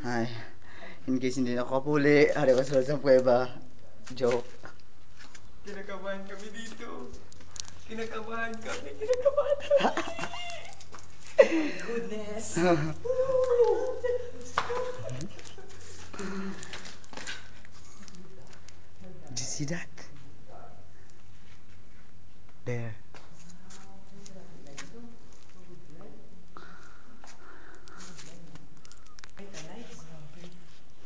Ay, in case hindi nakakapuli, hari ko sa kuweba. Joke. Kinakabahan kami dito. Kinakabahan kami. Kinakabahan kami. Oh my goodness. Did you see that? There.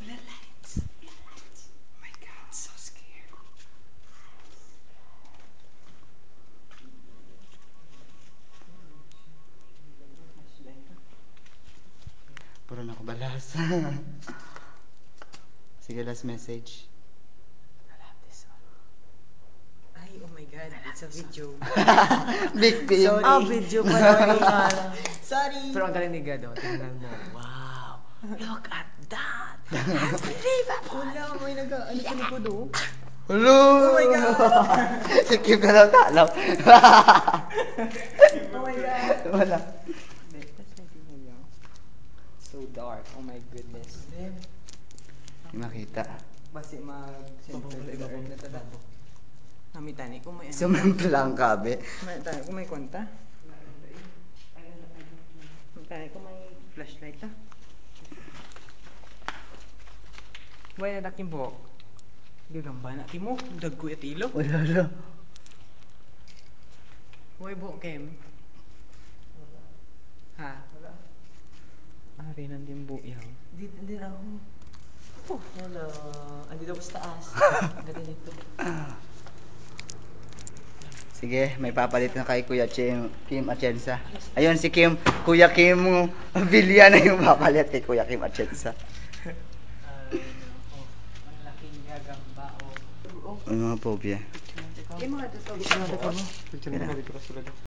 Wala lights. Oh my God, so scared. Puro na ako balas. Sige, last message. Ay, oh my God, it's a video. Big film. Sorry. Video pala. Sorry. Pero ang galing ni God, oh. Tingnan mo. Wow. Look at that. Unbelievable. Wala, may ano sa likod oh. Hello! Oh my God! Si Kim na lang talaw. Oh my God. Wala. So dark, oh my goodness. Hindi makita. Basi mag-center to the earth na tada. Namitani kung may ano. Sumamplang kabe. Namitani kung may kwanta. Namitani kung may flashlight ta. Why na daking buhok? Gagamba na mo. Dagko at ilo. Wala. Why buhok kem? Ha? Wala. Ari nandun buyaw. Hindi ako. Hello. Andito ko sa taas. Ganda dito. Sige, may papalit na kay Kuya Kim Atienza. Ayun si Kim, Kuya Kim Villa na yung papalit kay Kuya Kim Atienza. Ang laking gagamba oh. Ano mga phobia? Yung mga totoo. Kailangan.